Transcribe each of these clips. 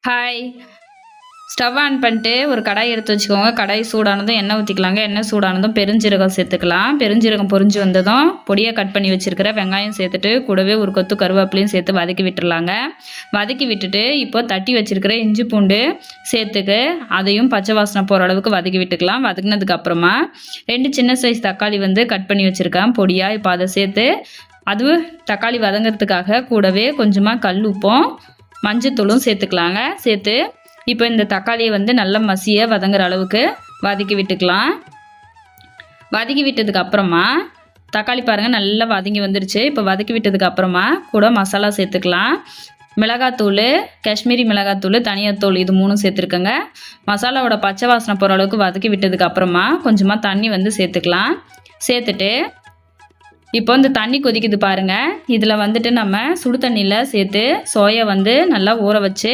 Hi. Stove on பண்ணிட்டு ஒரு கடாய் எடுத்து வச்சுக்கோங்க. கடாய் சூடானதும் எண்ணெய் ஊற்றிக்கலாங்க. எண்ணெய் சூடானதும் பெருஞ்சீரகம் சேர்த்துக்கலாம். பெருஞ்சீரகம் பொரிஞ்சு வந்ததும் பொடியாக கட் பண்ணி வச்சுருக்கிற வெங்காயம் சேர்த்துட்டு கூடவே ஒரு கொத்து கருவேப்பிலையும் சேர்த்து வதக்கி விட்டுடலாங்க. வதக்கி விட்டுட்டு இப்போ தட்டி வச்சுருக்கிற இஞ்சி பூண்டு சேர்த்துக்கு அதையும் பச்சை வாசனை போகிற அளவுக்கு வதக்கி விட்டுக்கலாம். வதக்கினதுக்கு அப்புறமா 2 சின்ன சைஸ் தக்காளி கட் பண்ணி வச்சுருக்கேன் பொடியாக. இப்போ அதை சேர்த்து அதுவும் தக்காளி வதங்கிறதுக்காக கூடவே கொஞ்சமாக கல் உப்பும் மஞ்சத்தூளும் சேர்த்துக்கலாங்க. சேர்த்து இப்போ இந்த தக்காளியை நல்லா மசிய வதங்குற அளவுக்கு வதக்கி விட்டுக்கலாம். வதக்கி விட்டதுக்கு அப்புறமா தக்காளி பாருங்கள் நல்லா வதங்கி வந்துருச்சு. இப்போ வதக்கி விட்டதுக்கு அப்புறமா கூட மசாலா சேர்த்துக்கலாம். மிளகாத்தூள், காஷ்மீரி மிளகாத்தூள், தனியாத்தூள் இது 3 சேர்த்துருக்கேங்க. மசாலாவோட பச்சை வாசனை போகிற அளவுக்கு வதக்கி விட்டதுக்கு அப்புறமா கொஞ்சமாக தண்ணி சேர்த்துக்கலாம். சேர்த்துட்டு இப்போ இந்த தண்ணி கொதிக்குது பாருங்கள். இதில் நம்ம சுடு தண்ணியில் சேர்த்து சோயா நல்லா ஊற வச்சு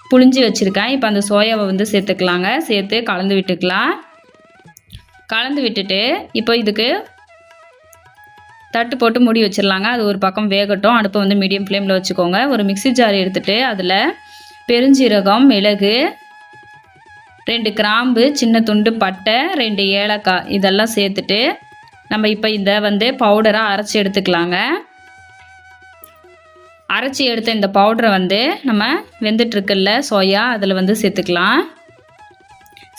புழிஞ்சி வச்சுருக்கேன். இப்போ அந்த சோயாவை சேர்த்துக்கலாங்க. சேர்த்து கலந்து விட்டுக்கலாம். கலந்து விட்டுட்டு இப்போ இதுக்கு தட்டு போட்டு மூடி வச்சிடலாங்க. அது ஒரு பக்கம் வேகட்டும். அடுப்பை மீடியம் ஃப்ளேமில் வச்சுக்கோங்க. ஒரு மிக்ஸி ஜார் எடுத்துகிட்டு அதில் பெருஞ்சீரகம், மிளகு, 2 கிராம்பு, சின்ன துண்டு பட்டை, 2 ஏலக்காய் இதெல்லாம் சேர்த்துட்டு நம்ம இப்போ இதை பவுடராக அரைச்சி எடுத்துக்கலாங்க. அரைச்சி எடுத்த இந்த பவுடரை நம்ம வெந்துட்டுருக்குல்ல சோயா அதில் சேர்த்துக்கலாம்.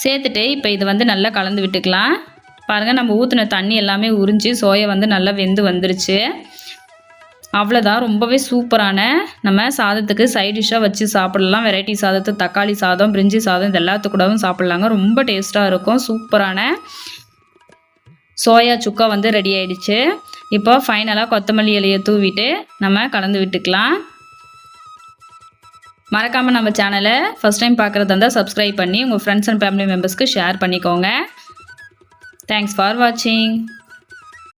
சேர்த்துட்டு இப்போ இது நல்லா கலந்து விட்டுக்கலாம். பாருங்கள், நம்ம ஊற்றின தண்ணி எல்லாமே உறிஞ்சி சோயா நல்லா வெந்து வந்துருச்சு. அவ்வளோதான். ரொம்பவே சூப்பரான நம்ம சாதத்துக்கு சைட் டிஷ்ஷாக வச்சு சாப்பிடலாம். வெரைட்டி சாதத்து, தக்காளி சாதம், பிரிஞ்சி சாதம் இது எல்லாத்துக்கூடவும் சாப்பிட்லாங்க. ரொம்ப டேஸ்ட்டாக இருக்கும். சூப்பரான சோயா சுக்கா ரெடி ஆயிடுச்சு. இப்போ ஃபைனலாக கொத்தமல்லி இலையை தூவிட்டு நம்ம கலந்து விட்டுக்கலாம். மறக்காமல் நம்ம சேனலை ஃபஸ்ட் டைம் பார்க்குறதா இருந்தால் சப்ஸ்கிரைப் பண்ணி உங்கள் ஃப்ரெண்ட்ஸ் அண்ட் ஃபேமிலி மெம்பர்ஸ்க்கு ஷேர் பண்ணிக்கோங்க. தேங்க்ஸ் ஃபார் வாட்சிங்.